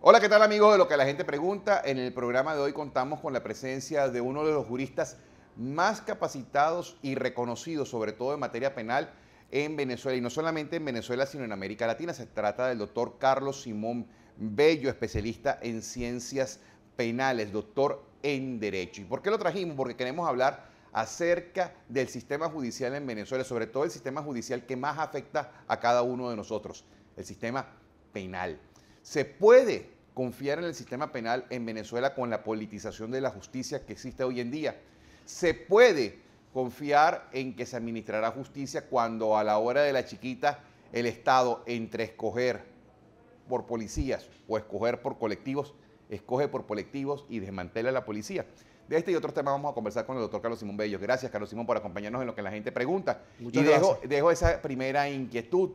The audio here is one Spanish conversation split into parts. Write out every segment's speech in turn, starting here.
Hola, ¿qué tal amigos de Lo que la gente pregunta? En el programa de hoy contamos con la presencia de uno de los juristas más capacitados y reconocidos, sobre todo en materia penal, en Venezuela. Y no solamente en Venezuela, sino en América Latina. Se trata del doctor Carlos Simón Bello, especialista en ciencias penales, doctor en Derecho. ¿Y por qué lo trajimos? Porque queremos hablar acerca del sistema judicial en Venezuela, sobre todo el sistema judicial que más afecta a cada uno de nosotros, el sistema penal. ¿Se puede confiar en el sistema penal en Venezuela con la politización de la justicia que existe hoy en día? ¿Se puede confiar en que se administrará justicia cuando a la hora de la chiquita el Estado, entre escoger por policías o escoger por colectivos, escoge por colectivos y desmantela la policía? De este y otros temas vamos a conversar con el doctor Carlos Simón Bello. Gracias, Carlos Simón, por acompañarnos en Lo que la gente pregunta. Muchas Y gracias. dejo esa primera inquietud.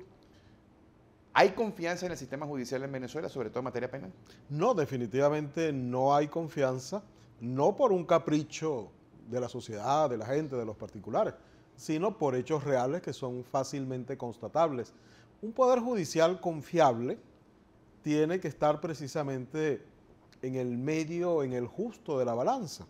¿Hay confianza en el sistema judicial en Venezuela, sobre todo en materia penal? No, definitivamente no hay confianza, no por un capricho de la sociedad, de la gente, de los particulares, sino por hechos reales que son fácilmente constatables. Un poder judicial confiable tiene que estar precisamente en el medio, en el justo de la balanza.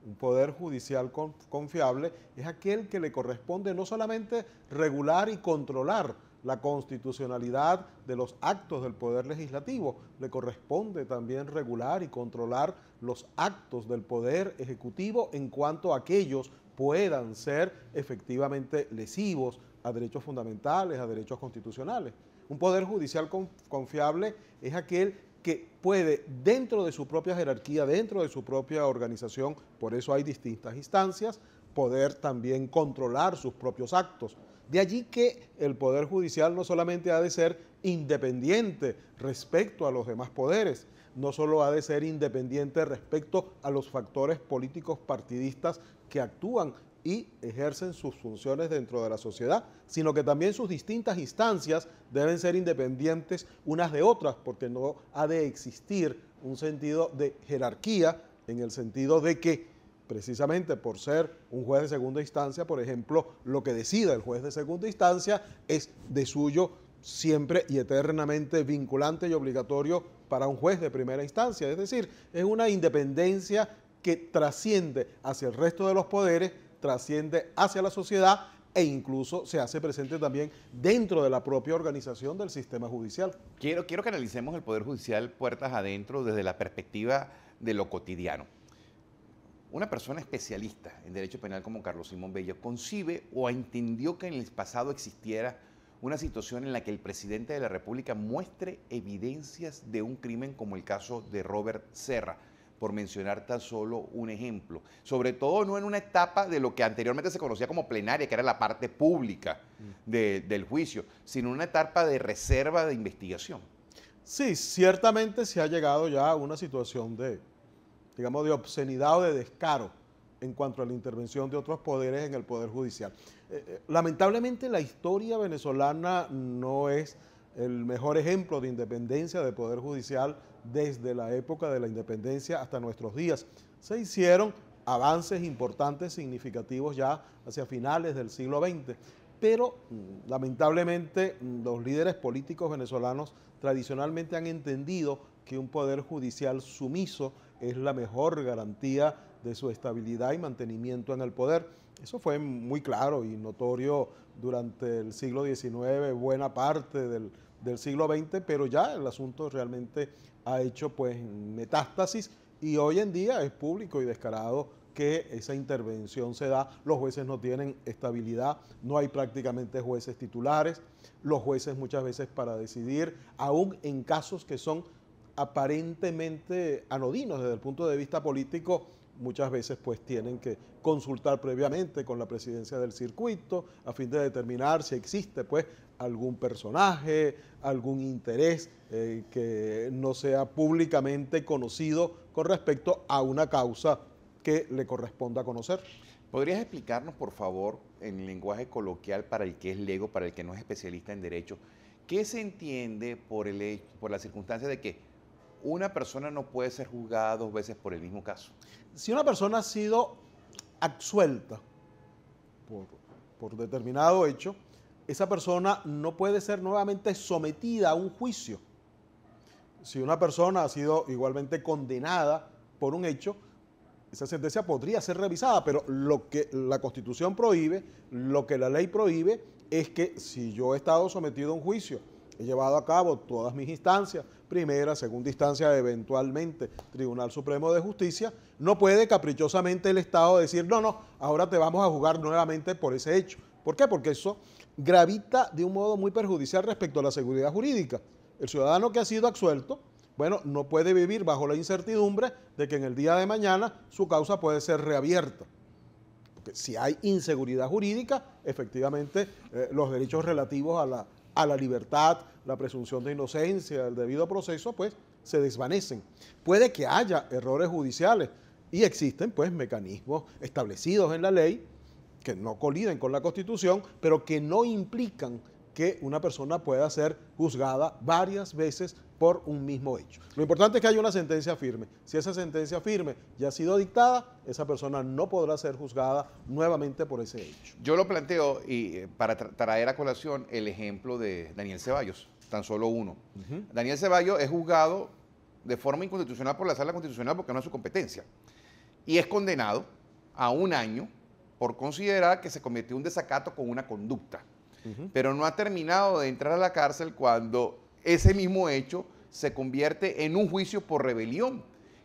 Un poder judicial confiable es aquel que le corresponde no solamente regular y controlar la constitucionalidad de los actos del Poder Legislativo, le corresponde también regular y controlar los actos del Poder Ejecutivo en cuanto a aquellos puedan ser efectivamente lesivos a derechos fundamentales, a derechos constitucionales. Un Poder Judicial confiable es aquel que puede, dentro de su propia jerarquía, dentro de su propia organización, por eso hay distintas instancias, poder también controlar sus propios actos. De allí que el Poder Judicial no solamente ha de ser independiente respecto a los demás poderes, no solo ha de ser independiente respecto a los factores políticos partidistas que actúan y ejercen sus funciones dentro de la sociedad, sino que también sus distintas instancias deben ser independientes unas de otras, porque no ha de existir un sentido de jerarquía en el sentido de que precisamente por ser un juez de segunda instancia, por ejemplo, lo que decida el juez de segunda instancia es de suyo siempre y eternamente vinculante y obligatorio para un juez de primera instancia. Es decir, es una independencia que trasciende hacia el resto de los poderes, trasciende hacia la sociedad e incluso se hace presente también dentro de la propia organización del sistema judicial. Quiero que analicemos el Poder Judicial puertas adentro desde la perspectiva de lo cotidiano. Una persona especialista en derecho penal como Carlos Simón Bello concibe o entendió que en el pasado existiera una situación en la que el presidente de la República muestre evidencias de un crimen como el caso de Robert Serra, por mencionar tan solo un ejemplo. Sobre todo no en una etapa de lo que anteriormente se conocía como plenaria, que era la parte pública del juicio, sino una etapa de reserva de investigación. Sí, ciertamente se ha llegado ya a una situación de, digamos, de obscenidad o de descaro en cuanto a la intervención de otros poderes en el Poder Judicial. Lamentablemente la historia venezolana no es el mejor ejemplo de independencia del Poder Judicial desde la época de la independencia hasta nuestros días. Se hicieron avances importantes, significativos ya hacia finales del siglo XX, pero lamentablemente los líderes políticos venezolanos tradicionalmente han entendido que un poder judicial sumiso es la mejor garantía de su estabilidad y mantenimiento en el poder. Eso fue muy claro y notorio durante el siglo XIX, buena parte del siglo XX, pero ya el asunto realmente ha hecho pues metástasis y hoy en día es público y descarado que esa intervención se da. Los jueces no tienen estabilidad, no hay prácticamente jueces titulares, los jueces muchas veces para decidir, aún en casos que son aparentemente anodinos desde el punto de vista político, muchas veces pues tienen que consultar previamente con la presidencia del circuito a fin de determinar si existe pues algún personaje, algún interés que no sea públicamente conocido con respecto a una causa que le corresponda conocer. ¿Podrías explicarnos, por favor, en lenguaje coloquial para el que es lego, para el que no es especialista en derecho, qué se entiende por la circunstancia de que una persona no puede ser juzgada dos veces por el mismo caso? Si una persona ha sido absuelta por determinado hecho, esa persona no puede ser nuevamente sometida a un juicio. Si una persona ha sido igualmente condenada por un hecho, esa sentencia podría ser revisada, pero lo que la Constitución prohíbe, lo que la ley prohíbe, es que si yo he estado sometido a un juicio, he llevado a cabo todas mis instancias, primera, segunda instancia, eventualmente Tribunal Supremo de Justicia, no puede caprichosamente el Estado decir, no, ahora te vamos a juzgar nuevamente por ese hecho. ¿Por qué? Porque eso gravita de un modo muy perjudicial respecto a la seguridad jurídica. El ciudadano que ha sido absuelto, bueno, no puede vivir bajo la incertidumbre de que en el día de mañana su causa puede ser reabierta. Porque si hay inseguridad jurídica, efectivamente los derechos relativos a la libertad, la presunción de inocencia, el debido proceso, pues se desvanecen. Puede que haya errores judiciales y existen pues mecanismos establecidos en la ley que no coliden con la Constitución, pero que no implican que una persona pueda ser juzgada varias veces por un mismo hecho. Lo importante es que haya una sentencia firme. Si esa sentencia firme ya ha sido dictada, esa persona no podrá ser juzgada nuevamente por ese hecho. Yo lo planteo y para traer a colación el ejemplo de Daniel Ceballos, tan solo uno. Daniel Ceballos es juzgado de forma inconstitucional por la Sala Constitucional porque no es su competencia. Y es condenado a 1 año por considerar que se cometió un desacato con una conducta. Pero no ha terminado de entrar a la cárcel cuando ese mismo hecho se convierte en un juicio por rebelión,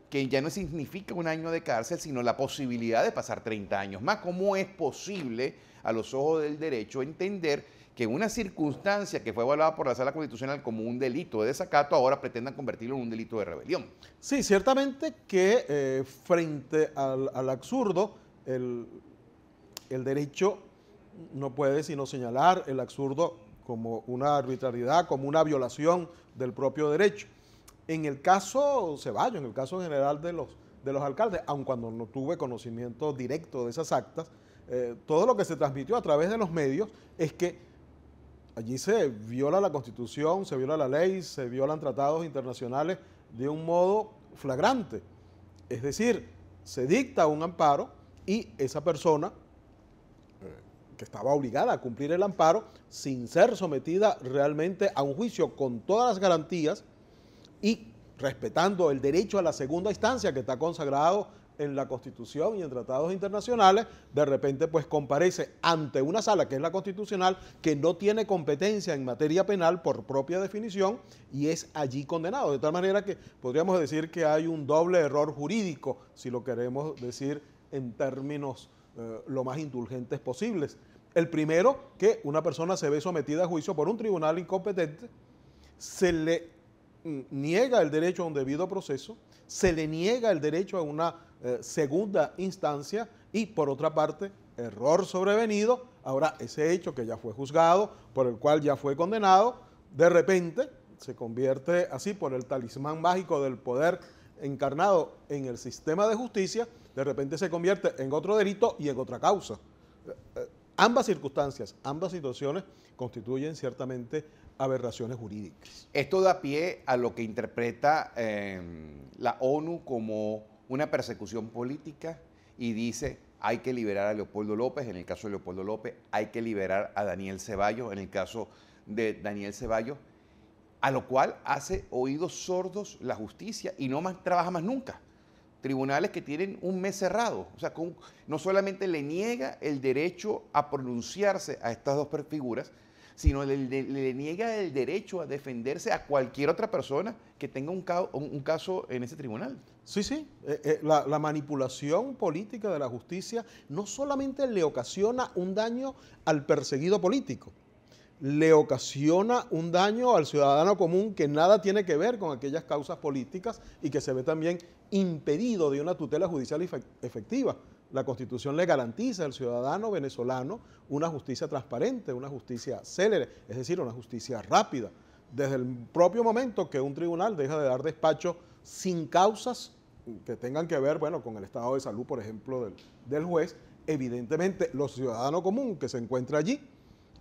que ya no significa 1 año de cárcel, sino la posibilidad de pasar 30 años más. ¿Cómo es posible, a los ojos del derecho, entender que una circunstancia que fue evaluada por la Sala Constitucional como un delito de desacato, ahora pretendan convertirlo en un delito de rebelión? Sí, ciertamente que frente al absurdo, el derecho no puede sino señalar el absurdo como una arbitrariedad, como una violación del propio derecho. En el caso Ceballos, en el caso general de los alcaldes, aun cuando no tuve conocimiento directo de esas actas, todo lo que se transmitió a través de los medios es que allí se viola la Constitución, se viola la ley, se violan tratados internacionales de un modo flagrante. Es decir, se dicta un amparo y esa persona que estaba obligada a cumplir el amparo sin ser sometida realmente a un juicio con todas las garantías y respetando el derecho a la segunda instancia que está consagrado en la Constitución y en tratados internacionales, de repente pues comparece ante una sala que es la constitucional, que no tiene competencia en materia penal por propia definición y es allí condenado. De tal manera que podríamos decir que hay un doble error jurídico, si lo queremos decir en términos lo más indulgentes posibles. El primero, que una persona se ve sometida a juicio por un tribunal incompetente, se le niega el derecho a un debido proceso, se le niega el derecho a una segunda instancia y, por otra parte, error sobrevenido, ahora ese hecho que ya fue juzgado, por el cual ya fue condenado, de repente se convierte así por el talismán mágico del poder encarnado en el sistema de justicia, de repente se convierte en otro delito y en otra causa. Ambas circunstancias, ambas situaciones constituyen ciertamente aberraciones jurídicas. Esto da pie a lo que interpreta la ONU como una persecución política y dice hay que liberar a Leopoldo López, en el caso de Leopoldo López, hay que liberar a Daniel Ceballos, en el caso de Daniel Ceballos, a lo cual hace oídos sordos la justicia y no trabaja más nunca. Tribunales que tienen un mes cerrado, o sea, no solamente le niega el derecho a pronunciarse a estas dos figuras, sino le niega el derecho a defenderse a cualquier otra persona que tenga un caso en ese tribunal. Sí. La manipulación política de la justicia no solamente le ocasiona un daño al perseguido político, le ocasiona un daño al ciudadano común que nada tiene que ver con aquellas causas políticas y que se ve también impedido de una tutela judicial efectiva. La Constitución le garantiza al ciudadano venezolano una justicia transparente, una justicia célere, es decir, una justicia rápida. Desde el propio momento que un tribunal deja de dar despacho sin causas que tengan que ver, bueno, con el estado de salud, por ejemplo, del juez, evidentemente los ciudadanos comunes que se encuentran allí,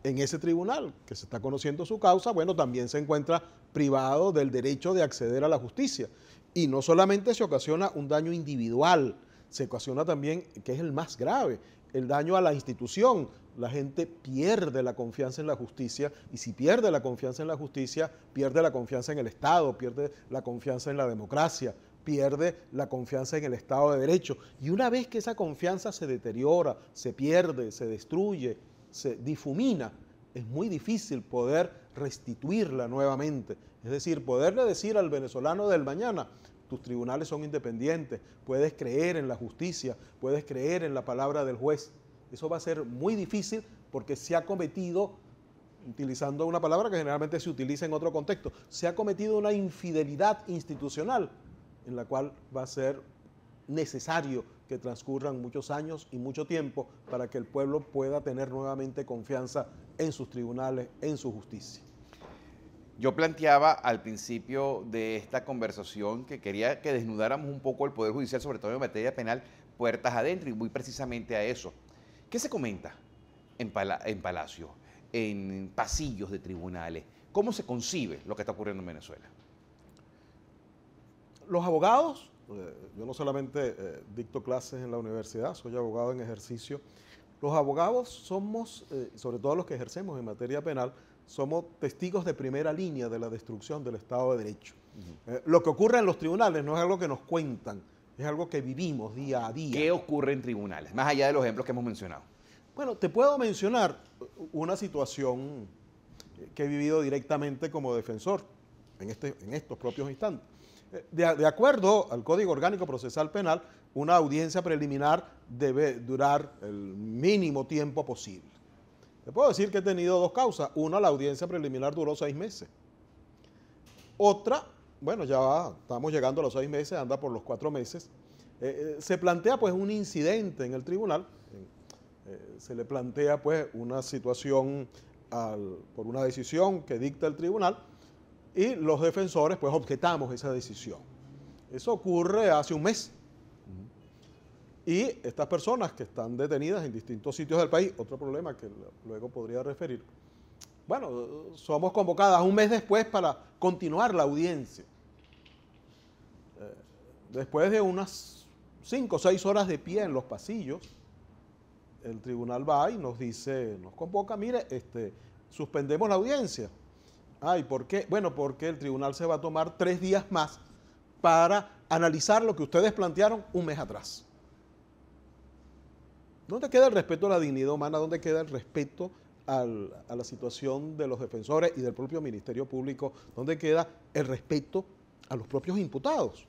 en ese tribunal que se está conociendo su causa, bueno, también se encuentra privado del derecho de acceder a la justicia. Y no solamente se ocasiona un daño individual, se ocasiona también, que es el más grave, el daño a la institución. La gente pierde la confianza en la justicia, y si pierde la confianza en la justicia, pierde la confianza en el Estado, pierde la confianza en la democracia, pierde la confianza en el Estado de Derecho. Y una vez que esa confianza se deteriora, se pierde, se destruye, se difumina, es muy difícil poder restituirla nuevamente. Es decir, poderle decir al venezolano del mañana: tus tribunales son independientes, puedes creer en la justicia, puedes creer en la palabra del juez. Eso va a ser muy difícil porque se ha cometido, utilizando una palabra que generalmente se utiliza en otro contexto, se ha cometido una infidelidad institucional en la cual va a ser necesario que transcurran muchos años y mucho tiempo para que el pueblo pueda tener nuevamente confianza en sus tribunales, en su justicia. Yo planteaba al principio de esta conversación que quería que desnudáramos un poco el Poder Judicial, sobre todo en materia penal, puertas adentro, y muy precisamente a eso. ¿Qué se comenta en Palacio, en pasillos de tribunales? ¿Cómo se concibe lo que está ocurriendo en Venezuela? Los abogados, yo no solamente dicto clases en la universidad, soy abogado en ejercicio. Los abogados somos, sobre todo los que ejercemos en materia penal, somos testigos de primera línea de la destrucción del Estado de Derecho. Lo que ocurre en los tribunales no es algo que nos cuentan, es algo que vivimos día a día. ¿Qué ocurre en tribunales, más allá de los ejemplos que hemos mencionado? Bueno, te puedo mencionar una situación que he vivido directamente como defensor en estos propios instantes. De acuerdo al Código Orgánico Procesal Penal, una audiencia preliminar debe durar el mínimo tiempo posible. Te puedo decir que he tenido dos causas. Una, la audiencia preliminar duró 6 meses. Otra, bueno, estamos llegando a los 6 meses, anda por los 4 meses. Se plantea pues un incidente en el tribunal, se le plantea pues una situación por una decisión que dicta el tribunal, y los defensores pues objetamos esa decisión. Eso ocurre hace un mes. Y estas personas que están detenidas en distintos sitios del país, otro problema que luego podría referir, bueno, somos convocadas un mes después para continuar la audiencia. Después de unas 5 o 6 horas de pie en los pasillos, el tribunal va y nos dice, nos convoca: mire, suspendemos la audiencia. ¿Y por qué? Bueno, porque el tribunal se va a tomar 3 días más para analizar lo que ustedes plantearon un mes atrás. ¿Dónde queda el respeto a la dignidad humana? ¿Dónde queda el respeto a la situación de los defensores y del propio Ministerio Público? ¿Dónde queda el respeto a los propios imputados?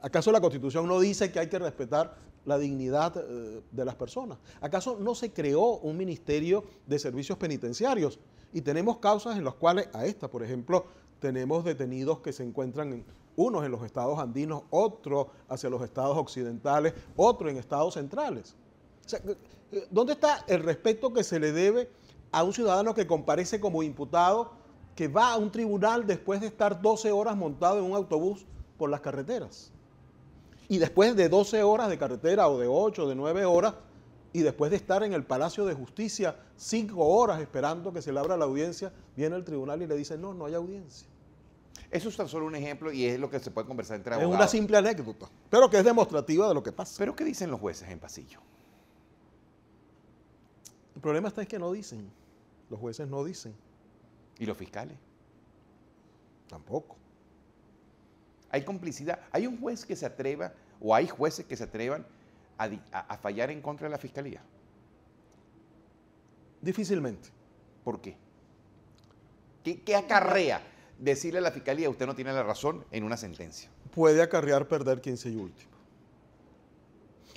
¿Acaso la Constitución no dice que hay que respetar la dignidad de las personas? ¿Acaso no se creó un Ministerio de Servicios Penitenciarios? Y tenemos causas en las cuales, por ejemplo, tenemos detenidos que se encuentran unos en los estados andinos, otros hacia los estados occidentales, otros en estados centrales. O sea, ¿dónde está el respeto que se le debe a un ciudadano que comparece como imputado, que va a un tribunal después de estar 12 horas montado en un autobús por las carreteras? Y después de 12 horas de carretera, o de 8, de 9 horas, y después de estar en el Palacio de Justicia 5 horas esperando que se le abra la audiencia, viene el tribunal y le dice: no, no hay audiencia. Eso es tan solo un ejemplo y es lo que se puede conversar entre abogados. Es una simple anécdota, pero que es demostrativa de lo que pasa. ¿Pero qué dicen los jueces en pasillo? El problema está en que no dicen. Los jueces no dicen. ¿Y los fiscales? Tampoco. ¿Hay complicidad? ¿Hay un juez que se atreva, o hay jueces que se atrevan a fallar en contra de la fiscalía? Difícilmente. ¿Por qué? ¿Qué acarrea decirle a la fiscalía: usted no tiene la razón en una sentencia? Puede acarrear perder 15 y último.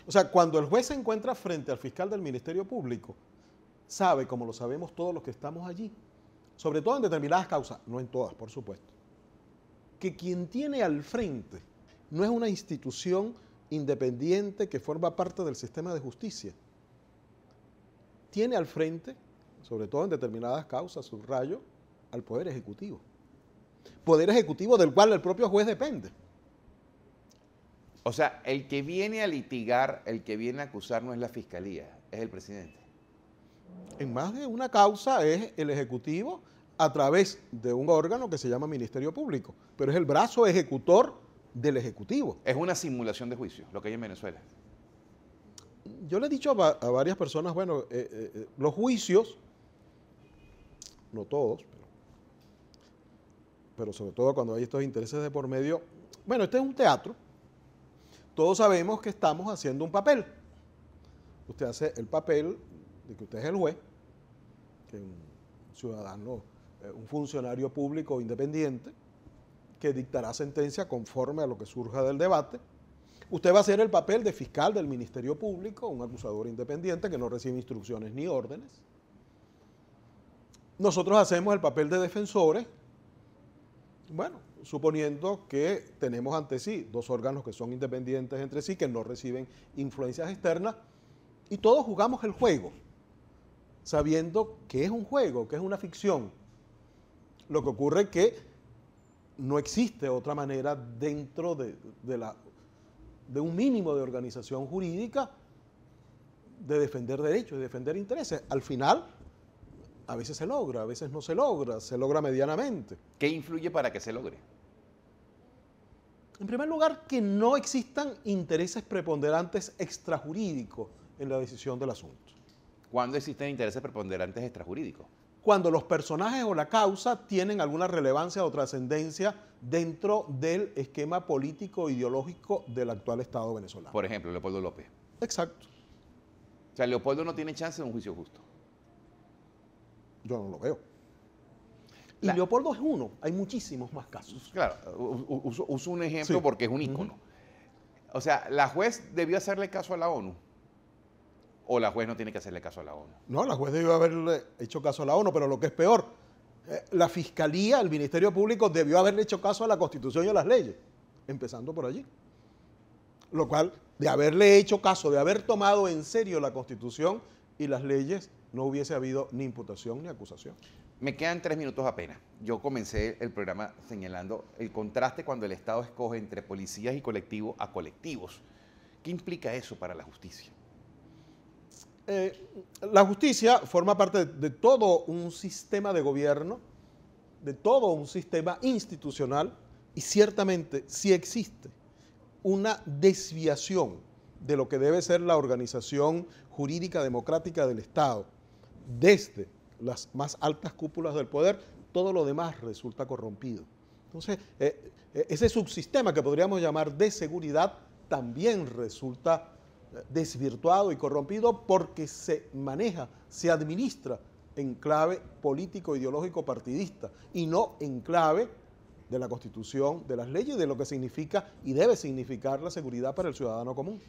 O sea, cuando el juez se encuentra frente al fiscal del Ministerio Público, sabe, como lo sabemos todos los que estamos allí, sobre todo en determinadas causas, no en todas, por supuesto, que quien tiene al frente no es una institución independiente que forma parte del sistema de justicia. Tiene al frente, sobre todo en determinadas causas, subrayo, al Poder Ejecutivo. Poder Ejecutivo del cual el propio juez depende. O sea, el que viene a litigar, el que viene a acusar no es la fiscalía, es el presidente. En más de una causa es el Ejecutivo a través de un órgano que se llama Ministerio Público, pero es el brazo ejecutor del Ejecutivo. Es una simulación de juicio, lo que hay en Venezuela. Yo le he dicho a varias personas, bueno, los juicios, no todos, pero sobre todo cuando hay estos intereses de por medio, bueno, este es un teatro, todos sabemos que estamos haciendo un papel. Usted hace el papel de que usted es el juez, que es un ciudadano, un funcionario público independiente, que dictará sentencia conforme a lo que surja del debate. Usted va a hacer el papel de fiscal del Ministerio Público, un acusador independiente que no recibe instrucciones ni órdenes. Nosotros hacemos el papel de defensores, bueno, suponiendo que tenemos ante sí dos órganos que son independientes entre sí, que no reciben influencias externas, y todos jugamos el juego, sabiendo que es un juego, que es una ficción. Lo que ocurre es que no existe otra manera dentro de un mínimo de organización jurídica de defender derechos, de defender intereses. Al final, a veces se logra, a veces no se logra medianamente. ¿Qué influye para que se logre? En primer lugar, que no existan intereses preponderantes extrajurídicos en la decisión del asunto. ¿Cuándo existen intereses preponderantes extrajurídicos? Cuando los personajes o la causa tienen alguna relevancia o trascendencia dentro del esquema político ideológico del actual Estado venezolano. Por ejemplo, Leopoldo López. Exacto. O sea, Leopoldo no tiene chance de un juicio justo. Yo no lo veo. Y Leopoldo es uno, hay muchísimos más casos. Claro, uso un ejemplo porque es un ícono. O sea, ¿la juez debió hacerle caso a la ONU? ¿O la juez no tiene que hacerle caso a la ONU? No, la juez debió haberle hecho caso a la ONU, pero lo que es peor, la Fiscalía, el Ministerio Público debió haberle hecho caso a la Constitución y a las leyes, empezando por allí. Lo cual, de haberle hecho caso, de haber tomado en serio la Constitución y las leyes, no hubiese habido ni imputación ni acusación. Me quedan 3 minutos apenas. Yo comencé el programa señalando el contraste cuando el Estado escoge entre policías y colectivos a colectivos. ¿Qué implica eso para la justicia? La justicia forma parte de todo un sistema de gobierno, de todo un sistema institucional, y ciertamente sí existe una desviación de lo que debe ser la organización jurídica democrática del Estado. Desde las más altas cúpulas del poder, todo lo demás resulta corrompido. Entonces, ese subsistema que podríamos llamar de seguridad también resulta desvirtuado y corrompido porque se maneja, se administra en clave político, ideológico, partidista y no en clave de la Constitución, de las leyes, de lo que significa y debe significar la seguridad para el ciudadano común.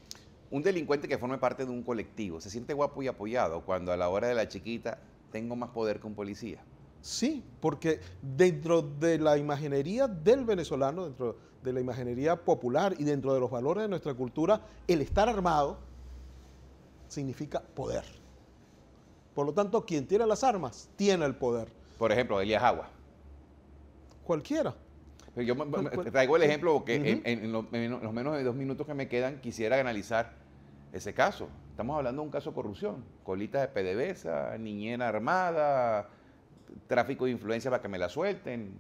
Un delincuente que forme parte de un colectivo se siente guapo y apoyado cuando a la hora de la chiquita tengo más poder que un policía. Sí, porque dentro de la imaginería del venezolano, dentro de la imaginería popular y dentro de los valores de nuestra cultura, el estar armado significa poder. Por lo tanto, quien tiene las armas tiene el poder. Por ejemplo, Elías Agua. Cualquiera. Yo traigo el ejemplo porque en los menos de 2 minutos que me quedan quisiera analizar ese caso. Estamos hablando de un caso de corrupción, colita de PDVSA, niñera armada, tráfico de influencia para que me la suelten.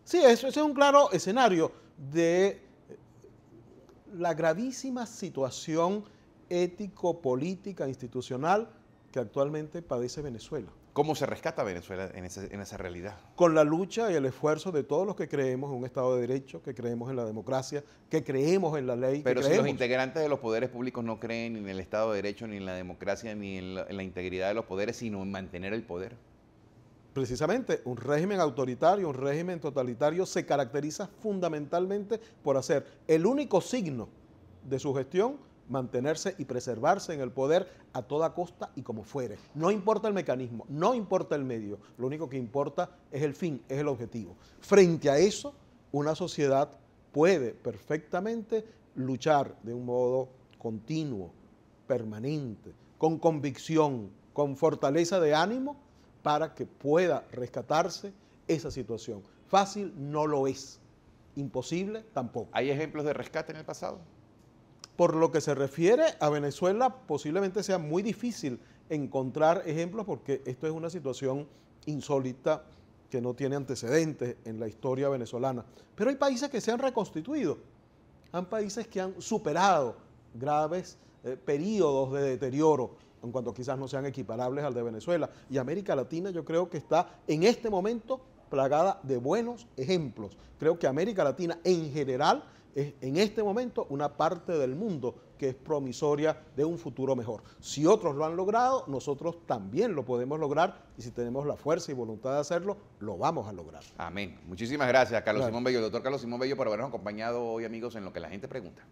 Sí, eso es un claro escenario de la gravísima situación ético-política, institucional que actualmente padece Venezuela. ¿Cómo se rescata Venezuela en esa realidad? Con la lucha y el esfuerzo de todos los que creemos en un Estado de Derecho, que creemos en la democracia, que creemos en la ley. Pero si los integrantes de los poderes públicos no creen ni en el Estado de Derecho, ni en la democracia, ni en la integridad de los poderes, sino en mantener el poder. Precisamente, un régimen autoritario, un régimen totalitario se caracteriza fundamentalmente por hacer el único signo de su gestión, mantenerse y preservarse en el poder a toda costa y como fuere. No importa el mecanismo, no importa el medio, lo único que importa es el fin, es el objetivo. Frente a eso, una sociedad puede perfectamente luchar de un modo continuo, permanente, con convicción, con fortaleza de ánimo, para que pueda rescatarse esa situación. Fácil no lo es, imposible tampoco. ¿Hay ejemplos de rescate en el pasado? Por lo que se refiere a Venezuela, posiblemente sea muy difícil encontrar ejemplos porque esto es una situación insólita que no tiene antecedentes en la historia venezolana. Pero hay países que se han reconstituido, hay países que han superado graves periodos de deterioro, en cuanto quizás no sean equiparables al de Venezuela. Y América Latina yo creo que está en este momento plagada de buenos ejemplos. Creo que América Latina en general es en este momento una parte del mundo que es promisoria de un futuro mejor. Si otros lo han logrado, nosotros también lo podemos lograr, y si tenemos la fuerza y voluntad de hacerlo, lo vamos a lograr. Amén. Muchísimas gracias, Carlos Claro. Simón Bello, doctor Carlos Simón Bello, por habernos acompañado hoy, amigos, en Lo que la gente pregunta.